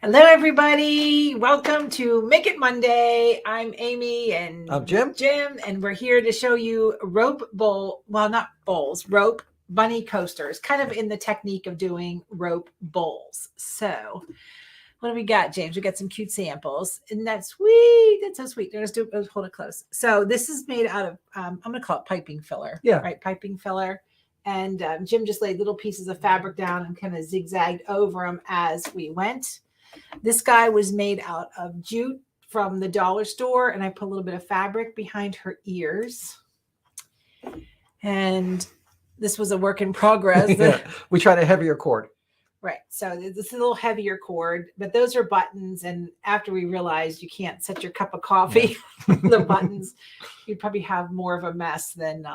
Hello, everybody. Welcome to Make It Monday. I'm Amy and I'm Jim. and we're here to show you rope not bowls, rope bunny coasters, kind of in the technique of doing rope bowls. So, what do we got, James? We got some cute samples, and that's sweet. That's so sweet. Let's hold it close. So, this is made out of, I'm going to call it piping filler. Yeah. Right, piping filler. And Jim just laid little pieces of fabric down and kind of zigzagged over them as we went. This guy was made out of jute from the dollar store, and I put a little bit of fabric behind her ears. And this was a work in progress. Yeah, we tried a heavier cord. Right. So this is a little heavier cord, but those are buttons. And after we realized you can't set your cup of coffee on the buttons, you'd probably have more of a mess than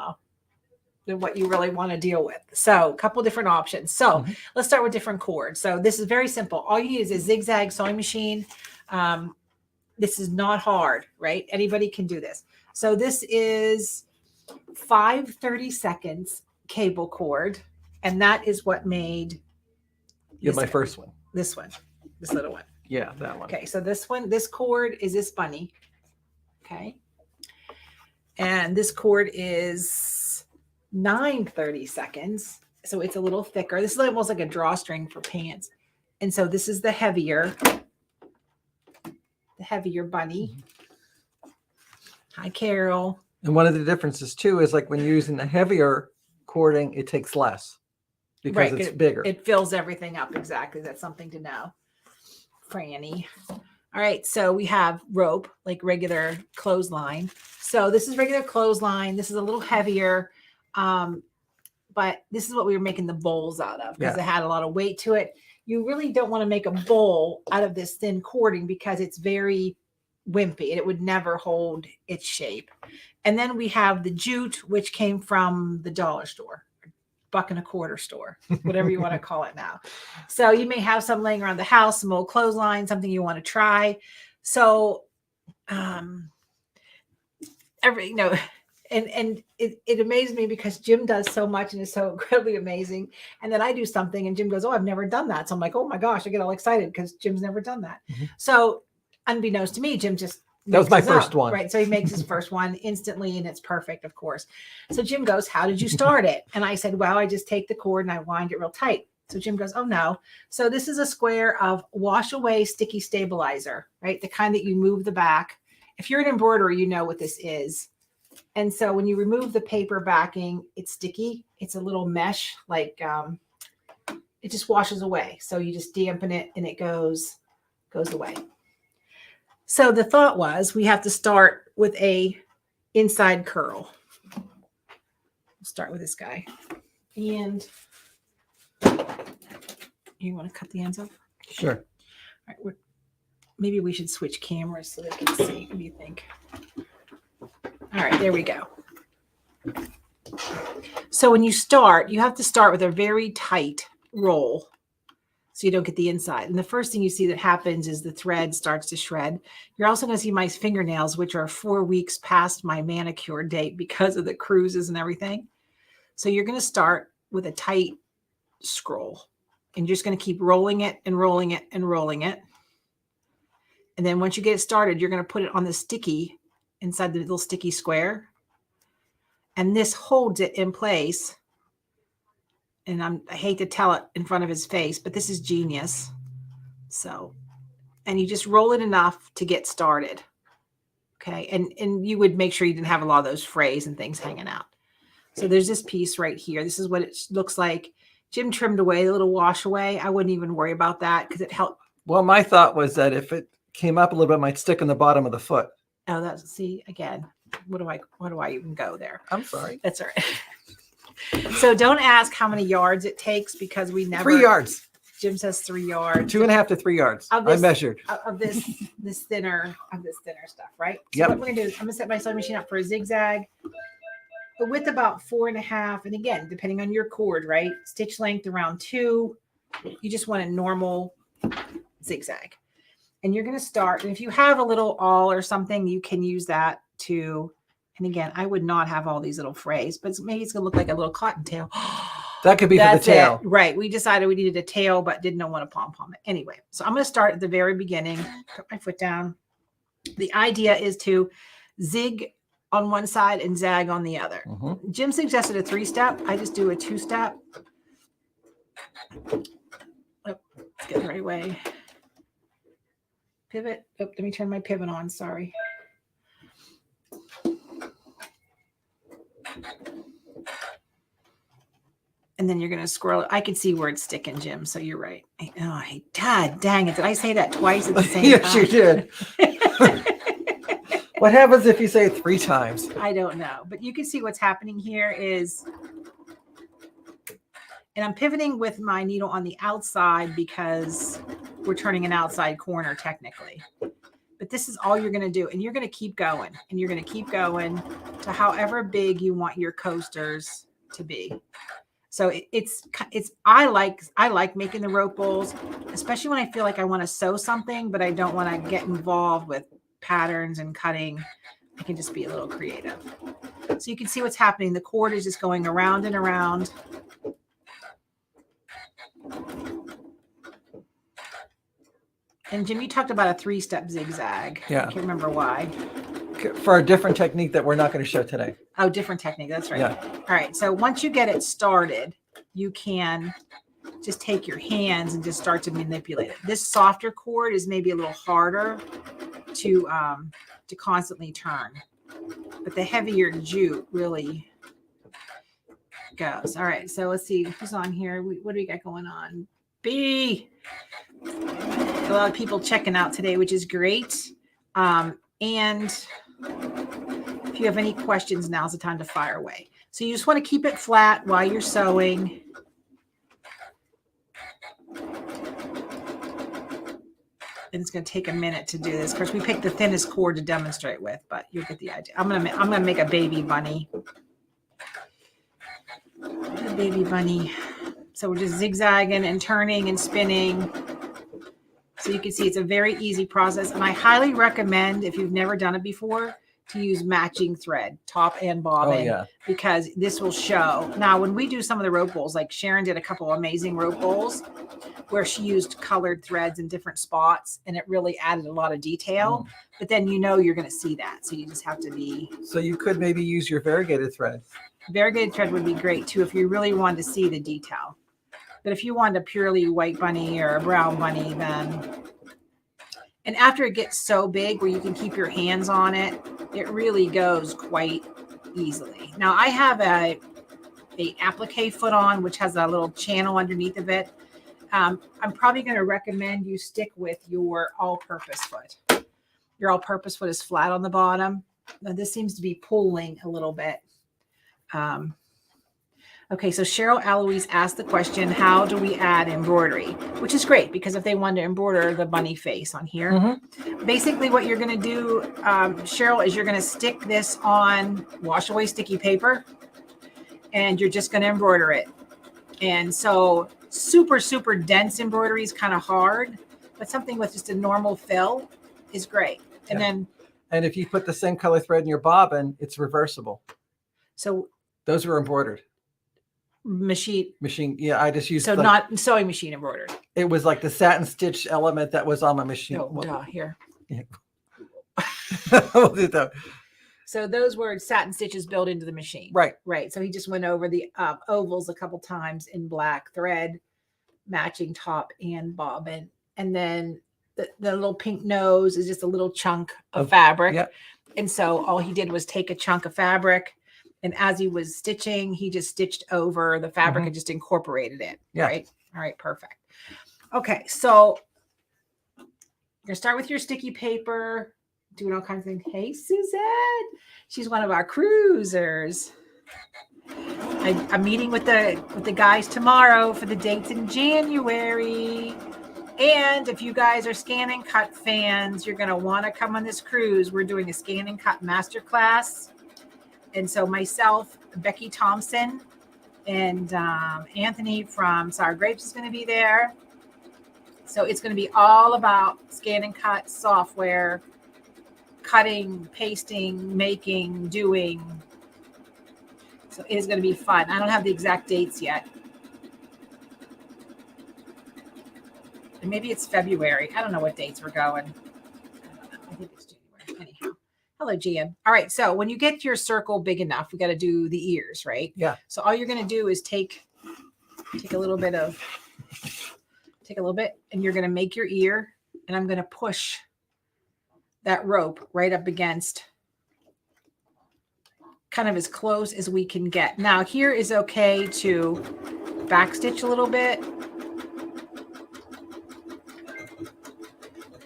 what you really want to deal with. So a couple different options. So let's start with different cords. So this is very simple. All you need is a zigzag sewing machine. This is not hard, right? Anybody can do this. So this is 5 30-seconds cable cord. And that is what made my first one. This little one. Yeah, that one. Okay, so this cord is this bunny. Okay. And this cord is 9 30-seconds. So it's a little thicker. This is almost like a drawstring for pants. And so this is the heavier bunny. Hi, Carol. And one of the differences too is like when you're using the heavier cording, it takes less because it's bigger. It fills everything up. Exactly. That's something to know. Franny. All right. So we have rope, like regular clothesline. So this is regular clothesline. This is a little heavier. But this is what we were making the bowls out of because it had a lot of weight to it. You really don't want to make a bowl out of this thin cording because it's very wimpy and it would never hold its shape. And then we have the jute, which came from the dollar store, $1.25 store, whatever you want to call it now. So you may have some laying around the house, some old clothesline, something you want to try. So, And it amazed me because Jim does so much and is so incredibly amazing. And then I do something and Jim goes, "Oh, I've never done that." So I'm like, "Oh my gosh," I get all excited because Jim's never done that. So unbeknownst to me, Jim just that was my first one. Right. So he makes his first one instantly and it's perfect, of course. So Jim goes, "How did you start it?" And I said, "Well, I just take the cord and I wind it real tight." So Jim goes, "Oh no." So this is a square of wash away sticky stabilizer, right? The kind that you move the back. If you're an embroiderer, you know what this is. And so when you remove the paper backing, it's sticky. It's a little mesh, like it just washes away. So you just dampen it and it goes away. So the thought was we have to start with a inside curl. We'll start with this guy. And you want to cut the ends off? Sure. All right. Maybe we should switch cameras so they can see. What do you think? All right, there we go. So when you start, you have to start with a very tight roll so you don't get the inside. And the first thing you see that happens is the thread starts to shred. You're also going to see my fingernails, which are 4 weeks past my manicure date because of the cruises and everything. So you're going to start with a tight scroll. And you're just going to keep rolling it and rolling it and rolling it. And then once you get it started, you're going to put it on the sticky inside the little sticky square. And this holds it in place. And I hate to tell it in front of his face, but this is genius. So, and you just roll it enough to get started. Okay. And you would make sure you didn't have a lot of those frays and things hanging out. So there's this piece right here. This is what it looks like. Jim trimmed away a little wash away. I wouldn't even worry about that because it helped. Well, my thought was that if it came up a little bit, it might stick in the bottom of the foot. Oh, see again. What do I even go there? I'm sorry. That's all right. So don't ask how many yards it takes because we never. 3 yards. Jim says 3 yards. 2.5 to 3 yards. I measured of this thinner stuff, right? So yep. What I'm going to do is I'm going to set my sewing machine up for a zigzag, the width about 4.5, and again, depending on your cord, right? Stitch length around 2. You just want a normal zigzag. And you're going to start, and if you have a little awl or something, you can use that to, and again, I would not have all these little frays, but maybe it's going to look like a little cottontail. That could be for the tail. Right. We decided we needed a tail, but didn't want to pom-pom it. Anyway, so I'm going to start at the very beginning. Put my foot down. The idea is to zig on one side and zag on the other. Jim suggested a 3-step. I just do a 2-step. Oh, let's get the right way. Pivot. Oh, let me turn my pivot on. Sorry. And then you're going to scroll it. I can see where it's sticking, Jim. So you're right. God dang it. Did I say that twice at the same yes, time? you did. What happens if you say it 3 times? I don't know. But you can see what's happening here is, and I'm pivoting with my needle on the outside because we're turning an outside corner technically. But this is all you're going to do. And you're going to keep going. And you're going to keep going to however big you want your coasters to be. So I like making the rope bowls, especially when I feel like I want to sew something, but I don't want to get involved with patterns and cutting. I can just be a little creative. So you can see what's happening. The cord is just going around and around. And Jim, you talked about a 3-step zigzag. Yeah. I can't remember why. For a different technique that we're not going to show today. Oh, different technique. That's right. Yeah. All right. So once you get it started, you can just take your hands and just start to manipulate it. This softer cord is maybe a little harder to constantly turn, but the heavier jute really goes. All right. So let's see who's on here. What do we got going on? B. A lot of people checking out today, which is great. And if you have any questions, now's the time to fire away. So you just want to keep it flat while you're sewing. And it's going to take a minute to do this. Of course, we picked the thinnest cord to demonstrate with, but you'll get the idea. I'm gonna make a baby bunny. A baby bunny. So we're just zigzagging and turning and spinning. So you can see it's a very easy process. And I highly recommend, if you've never done it before, to use matching thread, top and bobbin, because this will show. Now, when we do some of the rope bowls, like Sharon did a couple of amazing rope bowls where she used colored threads in different spots, and it really added a lot of detail. But then you're going to see that. So you just have to be. So you could maybe use your variegated thread. Variegated thread would be great too if you really wanted to see the detail. But if you want a purely white bunny or a brown bunny, then, and after it gets so big where you can keep your hands on it, it really goes quite easily. Now I have a applique foot on, which has a little channel underneath of it. I'm probably going to recommend you stick with your all-purpose foot. Your all-purpose foot is flat on the bottom. Now this seems to be pulling a little bit. Okay, so Cheryl Eloise asked the question, how do we add embroidery? Which is great, because if they want to embroider the bunny face on here, basically what you're going to do, Cheryl, is you're going to stick this on wash away sticky paper, and you're just going to embroider it. And so super, super dense embroidery is kind of hard, but something with just a normal fill is great. And and if you put the same color thread in your bobbin, it's reversible. So those were embroidered. Machine. Yeah, I just used. So not sewing machine embroidered. It was like the satin stitch element that was on my machine. Here. Yeah. We'll do that. So those were satin stitches built into the machine. Right. So he just went over the ovals a couple times in black thread, matching top and bobbin. And then the little pink nose is just a little chunk of fabric. Yep. And so all he did was take a chunk of fabric, and as he was stitching, he just stitched over the fabric and just incorporated it. Yeah. Right. All right. Perfect. Okay. So you're going to start with your sticky paper, doing all kinds of things. Hey, Suzette. She's one of our cruisers. I'm meeting with the guys tomorrow for the dates in January. And if you guys are Scan and Cut fans, you're going to want to come on this cruise. We're doing a Scan and Cut masterclass. And so myself, Becky Thompson, and Anthony from Sour Grapes is going to be there. So it's going to be all about Scan and Cut software, cutting, pasting, making, doing. So it is going to be fun. I don't have the exact dates yet, And maybe it's February. I don't know what dates we're going. I think it's January. Anyhow. Hello, GM. All right. So when you get your circle big enough, we got to do the ears, right? Yeah. So all you're going to do is take a little bit, and you're going to make your ear, and I'm going to push that rope right up against kind of as close as we can get. Now here is okay to backstitch a little bit.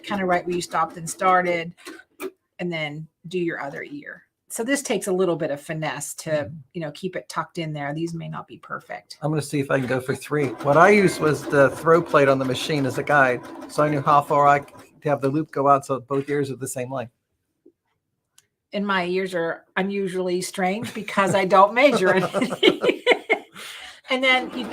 Kind of right where you stopped and started, and then do your other ear. So this takes a little bit of finesse to, keep it tucked in there. These may not be perfect. I'm going to see if I can go for 3. What I used was the throw plate on the machine as a guide. So I knew how far I could have the loop go out so both ears are the same length. And my ears are unusually strange because I don't measure anything. And then you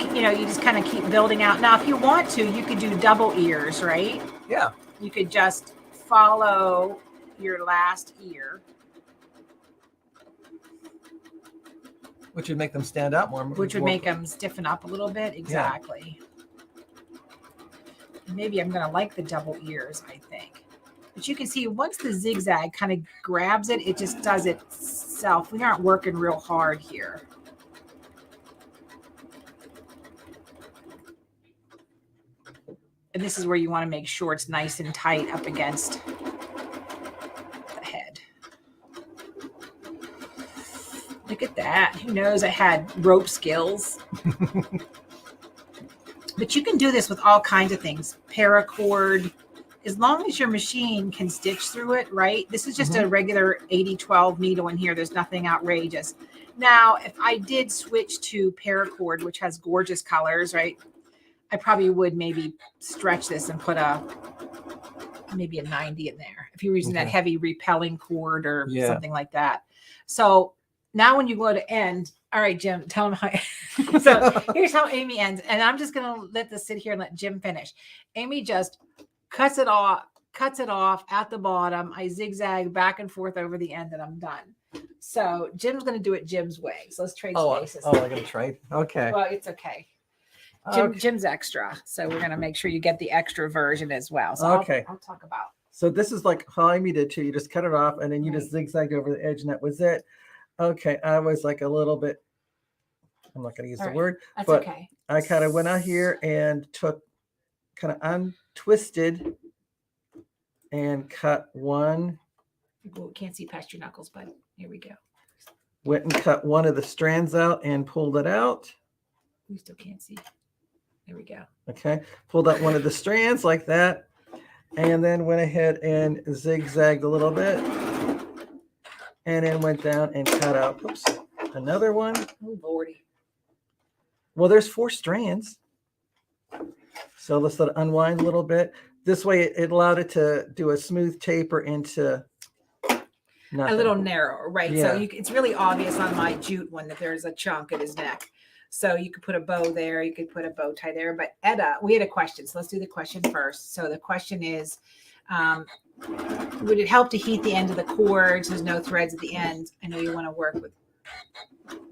just kind of keep building out. Now, if you want to, you could do double ears, right? Yeah. You could just follow your last ear. Which would make them stand out more. Which would make them stiffen up a little bit. Exactly. Yeah. Maybe I'm going to like the double ears, I think. But you can see once the zigzag kind of grabs it, it just does it itself. We aren't working real hard here. And this is where you want to make sure it's nice and tight up against the head. Look at that. Who knows I had rope skills. But you can do this with all kinds of things. Paracord. As long as your machine can stitch through it, right? This is just a regular 80-12 needle in here. There's nothing outrageous. Now, if I did switch to paracord, which has gorgeous colors, right? I probably would maybe stretch this and put maybe a 90 in there. If you were using that heavy repelling cord or something like that. So now when you go to end, all right, Jim, tell them how. So here's how Amy ends. And I'm just going to let this sit here and let Jim finish. Amy just cuts it off at the bottom. I zigzag back and forth over the end and I'm done. So Jim's going to do it Jim's way. So let's trade spaces. Oh, I'm going to trade. Okay. Well, it's okay. Jim's extra. So we're going to make sure you get the extra version as well. So I'll talk about. So this is like how Amy did too. You just cut it off and then you just zigzagged over the edge and that was it. Okay. I was like a little bit, I'm not going to use the word, That's but okay. I kind of went out here and kind of untwisted and cut one. People can't see past your knuckles, but here we go. Went and cut one of the strands out and pulled it out. We still can't see. There we go. Okay. Pulled out one of the strands like that. And then went ahead and zigzagged a little bit. And then went down and cut out, another one. Oh, Lordy. Well, there's 4 strands. So let's let it unwind a little bit. This way it allowed it to do a smooth taper into nothing. A little narrower, right? Yeah. So it's really obvious on my jute one that there's a chunk at his neck. So you could put a bow there. You could put a bow tie there. But Etta, we had a question. So let's do the question first. So the question is, would it help to heat the end of the cord so there's no threads at the end? I know you want to work with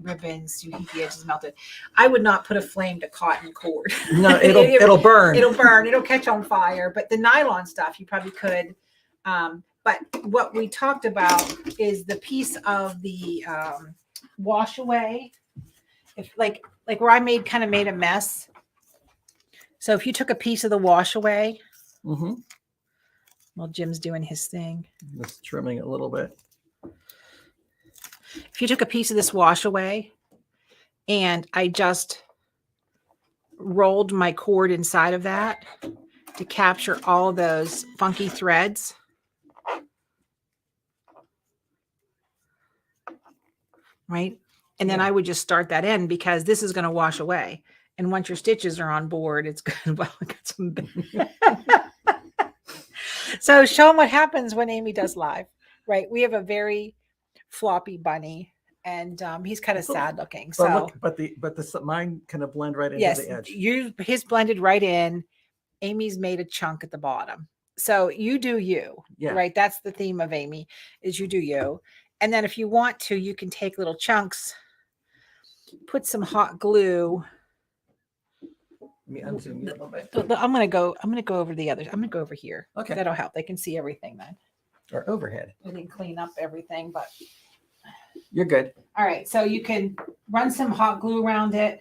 ribbons to heat the edges melted. I would not put a flame to cotton cord. No, it'll burn. It'll burn. It'll catch on fire. But the nylon stuff, you probably could. But what we talked about is the piece of the wash away. If like where I made a mess. So if you took a piece of the wash away, while Jim's doing his thing, just trimming it a little bit. If you took a piece of this wash away and I just rolled my cord inside of that to capture all those funky threads. Right. And then I would just start that in because this is going to wash away. And once your stitches are on board, it's good. Well, I got some. So show them what happens when Amy does live, right? We have a very floppy bunny and he's kind of sad looking. So, but mine kind of blend right into the edge. His blended right in. Amy's made a chunk at the bottom. So you do you, right? That's the theme of Amy is you do you. And then if you want to, you can take little chunks, put some hot glue me unzoom you a little bit. I'm gonna go over the others. I'm gonna go over here. Okay. That'll help. They can see everything then. Or overhead. We can clean up everything, but You're good. all right. So you can run some hot glue around it,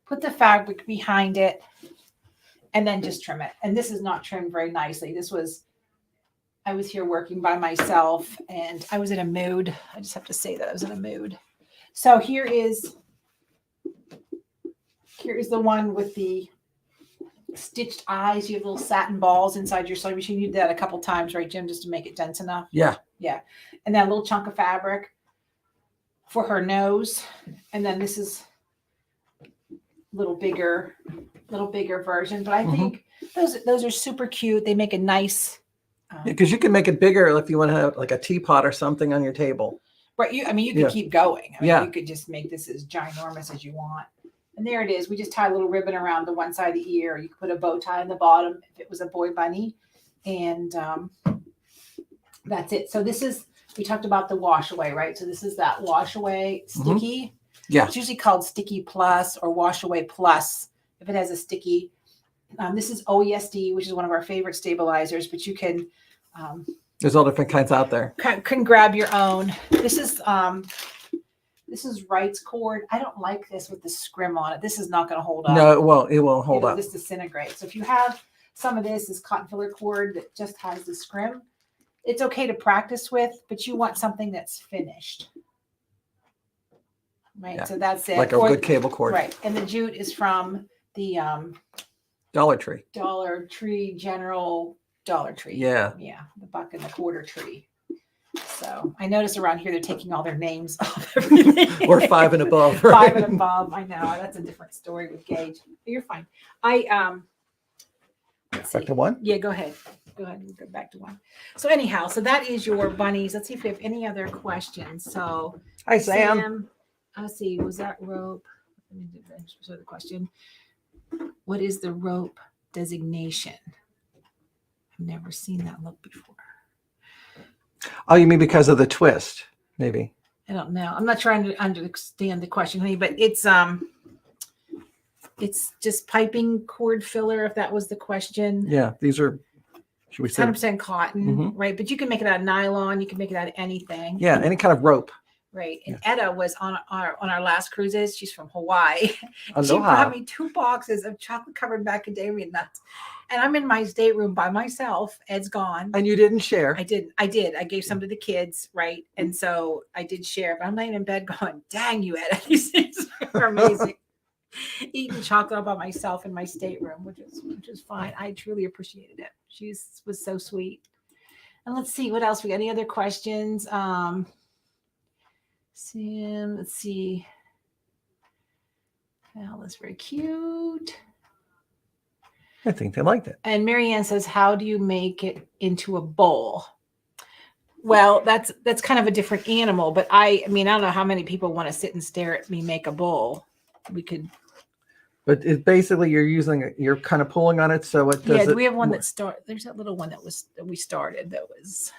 put the fabric behind it, and then just trim it. And this is not trimmed very nicely. I was here working by myself and I was in a mood. I just have to say that I was in a mood. So here is the one with the stitched eyes. You have little satin balls inside your sewing machine. You did that a couple times, right, Jim, just to make it dense enough? Yeah. Yeah. And that little chunk of fabric for her nose. And then this is a little bigger version. But I think those are super cute. They make a nice... Because you can make it bigger if you want to have like a teapot or something on your table. Right. You could keep going. Yeah. You could just make this as ginormous as you want. And there it is. We just tie a little ribbon around the one side of the ear. You could put a bow tie on the bottom if it was a boy bunny. And that's it. So we talked about the wash away, right? So this is that wash away sticky. Yeah. It's usually called Sticky Plus or Wash Away Plus if it has a sticky. This is OESD, which is one of our favorite stabilizers, but you can... There's all different kinds out there. Can grab your own. This is Wright's cord. I don't like this with the scrim on it. This is not going to hold up. No, it won't hold up. This disintegrates. So if you have some of this cotton filler cord that just has the scrim, it's okay to practice with, but you want something that's finished. Right. Yeah. So that's it. Like a good cable cord. Right. And the jute is from the Dollar Tree. General Dollar Tree. Yeah. Yeah. The buck and the quarter tree. So I notice around here they're taking all their names off everything. Or 5 and above. Right? 5 and above. I know. That's a different story with Gage. You're fine. Back to 1? Yeah, go ahead. Go ahead and go back to 1. So anyhow, so that is your bunnies. Let's see if we have any other questions. So hi, Sam. Let's see, was that rope? Let me answer the question. What is the rope designation? I've never seen that look before. Oh, you mean because of the twist, maybe? I don't know. I'm not trying to understand the question, honey, but it's just piping cord filler, if that was the question. Yeah, these are, should we say? 100% cotton, right? But you can make it out of nylon. You can make it out of anything. Yeah, any kind of rope. Right. And Etta was on our last cruises. She's from Hawaii. Aloha. She brought me 2 boxes of chocolate covered macadamia nuts. And I'm in my stateroom by myself. Ed's gone. And you didn't share. I did. I gave some to the kids, right? And so I did share. But I'm laying in bed going, dang you, Etta. These things are amazing. Eating chocolate all by myself in my stateroom, which is fine. I truly appreciated it. She was so sweet. And let's see, what else? We got any other questions? Sam, let's see. Well, that's very cute. I think they liked it. And Marianne says, how do you make it into a bowl? Well, that's kind of a different animal, but I mean, I don't know how many people want to sit and stare at me make a bowl. We could. But it's basically you're kind of pulling on it, so it does. Yeah, we have one that there's that little one that we started that was.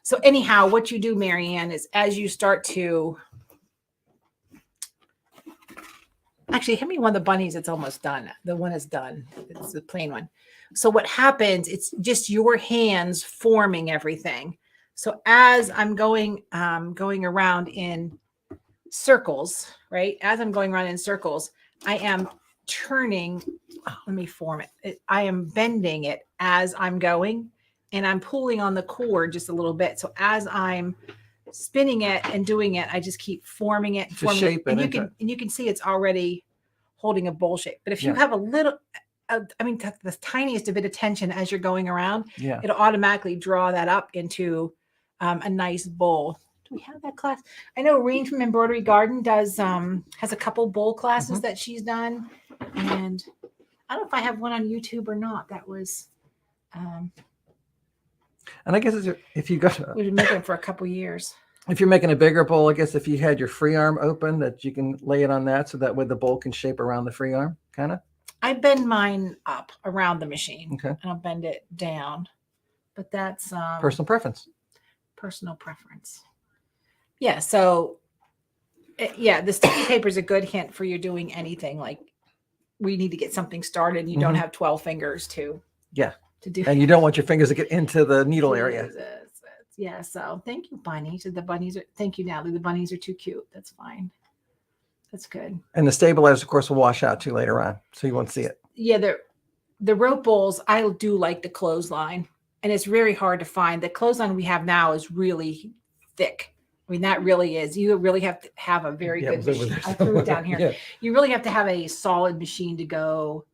So anyhow, what you do, Marianne, is as you start to, actually, hand me one of the bunnies that's almost done. The one is done. It's the plain one. So what happens, it's just your hands forming everything. So as I'm going around in circles, right? As I'm going around in circles, I am turning, let me form it. I am bending it as I'm going. And I'm pulling on the cord just a little bit. So as I'm spinning it and doing it, I just keep forming it. And you can see it's already holding a bowl shape. But if you have a little, the tiniest bit of tension as you're going around, it'll automatically draw that up into a nice bowl. Do we have that class? I know Reen from Embroidery Garden has a couple bowl classes that she's done. And I don't know if I have one on YouTube or not. That was... And I guess if you got, we've been making it for a couple years. If you're making a bigger bowl, I guess if you had your free arm open, that you can lay it on that, so that way the bowl can shape around the free arm, kind of. I bend mine up around the machine, okay, and I'll bend it down. But that's personal preference. Personal preference. Yeah. So Yeah, the sticky paper is a good hint for you doing anything. Like we need to get something started. And you don't have 12 fingers to do. And you don't want your fingers to get into the needle area. Yeah. So thank you, bunny. So the bunnies are. Thank you, Natalie. The bunnies are too cute. That's fine. That's good. And the stabilizers, of course, will wash out too later on, so you won't see it. Yeah, the rope bowls. I do like the clothesline, and it's very hard to find. The clothesline we have now is really thick. I mean, that really is. You really have to have a very good machine. I threw it down here. Yeah. You really have to have a solid machine to go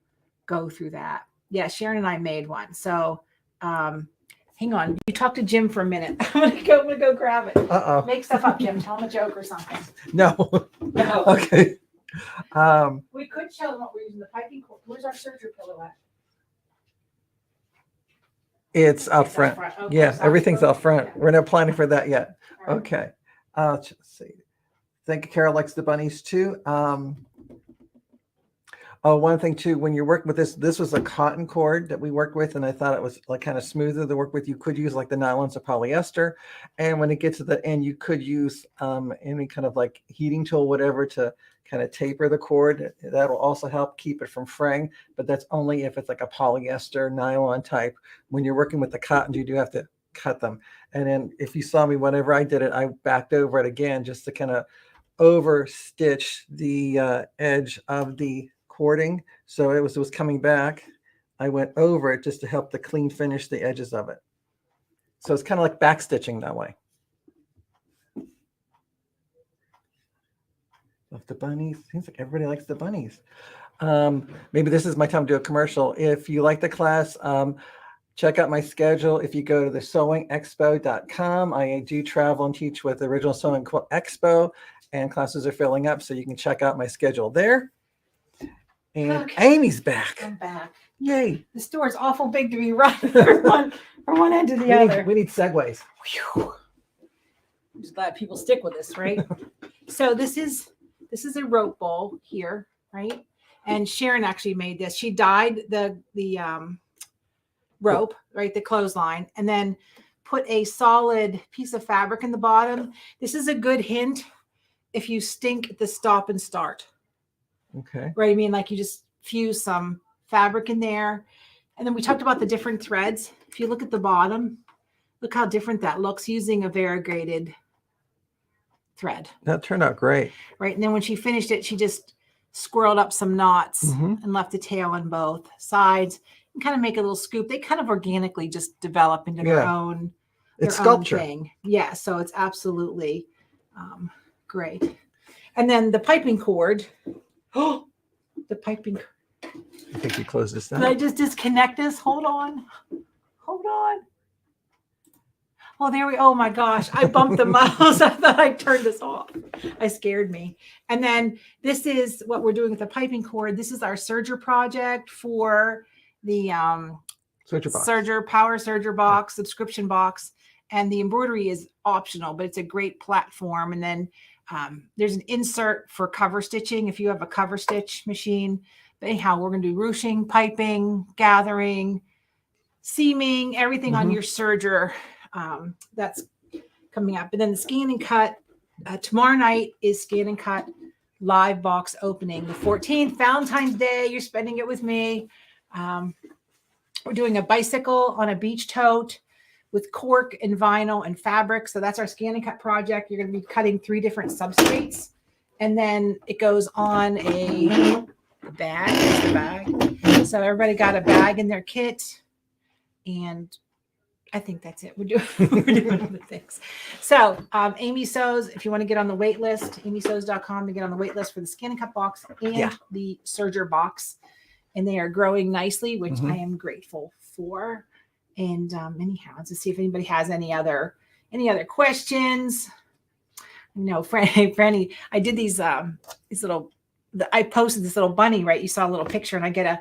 through that. Yeah, Sharon and I made one. So hang on. You talk to Jim for a minute. I'm gonna go grab it. Make stuff up, Jim. Tell him a joke or something. No. Okay. We could show them what we're using. The piping cord. Where's our surgery pillow at? It's out front. Okay, yeah, everything's out front. Yeah. We're not planning for that yet. Right. Okay. Let's see. I think Carol likes the bunnies too. One thing too, when you're working with this was a cotton cord that we worked with, and I thought it was like kind of smoother to work with. You could use like the nylons or polyester, and when it gets to the end, you could use any kind of like heating tool, whatever, to kind of taper the cord. That'll also help keep it from fraying, but that's only if it's like a polyester nylon type. When you're working with the cotton, you do have to cut them. And then if you saw me, whenever I did it, I backed over it again just to kind of over stitch the edge of the cording. So it was coming back. I went over it just to help the clean finish the edges of it. So it's kind of like back stitching that way. Love the bunnies. Seems like everybody likes the bunnies. Maybe this is my time to do a commercial. If you like the class, check out my schedule. If you go to the sewingexpo.com, I do travel and teach with the Original Sewing Quilt Expo, and classes are filling up, so you can check out my schedule there. And okay. Amy's back. I'm back. Yay. The store is awful big to be running from one end to the other. We need segues. Whew. I'm just glad people stick with us, right? So this is a rope bowl here, right? And Sharon actually made this. She dyed the rope, right, the clothesline, and then put a solid piece of fabric in the bottom. This is a good hint if you stink the stop and start. Okay. Right. I mean, like you just fuse some fabric in there. And then we talked about the different threads. If you look at the bottom, look how different that looks using a variegated thread. That turned out great. Right. And then when she finished it, she just squirreled up some knots and left the tail on both sides and kind of make a little scoop. They kind of organically just develop into their own, sculpture. Own thing. Yeah. So it's absolutely great. And then the piping cord. Oh, the piping. I think you closed this down. Did I just disconnect this? Hold on. Oh, there we. Oh my gosh! I bumped the mouse. I thought I turned this off. I scared me. And then this is what we're doing with the piping cord. This is our serger project for the power serger box, subscription box, and the embroidery is optional, but it's a great platform. And then there's an insert for cover stitching if you have a cover stitch machine. But anyhow, we're going to do ruching, piping, gathering, seaming, everything on your serger. That's coming up. And then the scan and cut. Tomorrow night is scan and cut live box opening. The 14th, Valentine's Day. You're spending it with me. We're doing a bicycle on a beach tote with cork and vinyl and fabric. So that's our scan and cut project. You're going to be cutting 3 different substrates. And then it goes on a bag. Here's the bag. So everybody got a bag in their kit. And I think that's it. We're doing other things. So Amy Sews, if you want to get on the wait list, amysews.com to get on the wait list for the scan and cut box and the serger box. And they are growing nicely, which I am grateful for. And anyhow, let's see if anybody has any other questions. No, Franny, I did these little. I posted this little bunny, right? You saw a little picture, and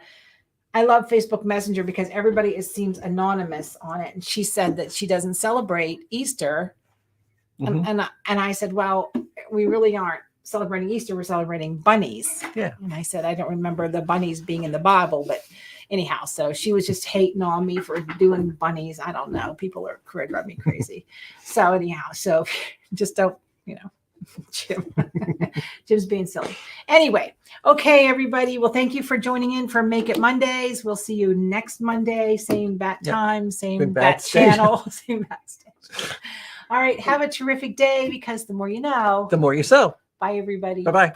I love Facebook Messenger because everybody seems anonymous on it. And she said that she doesn't celebrate Easter, and I said, well, we really aren't celebrating Easter. We're celebrating bunnies. Yeah. And I said, I don't remember the bunnies being in the Bible, but. Anyhow, so she was just hating on me for doing bunnies. I don't know. People are drive me crazy. So anyhow, so just don't, Jim. Jim's being silly. Anyway, okay, everybody. Well, thank you for joining in for Make It Mondays. We'll see you next Monday. Same bat time, same bat channel, same bat station. All right. Have a terrific day, because the more you know, the more you sell. Bye, everybody. Bye-bye.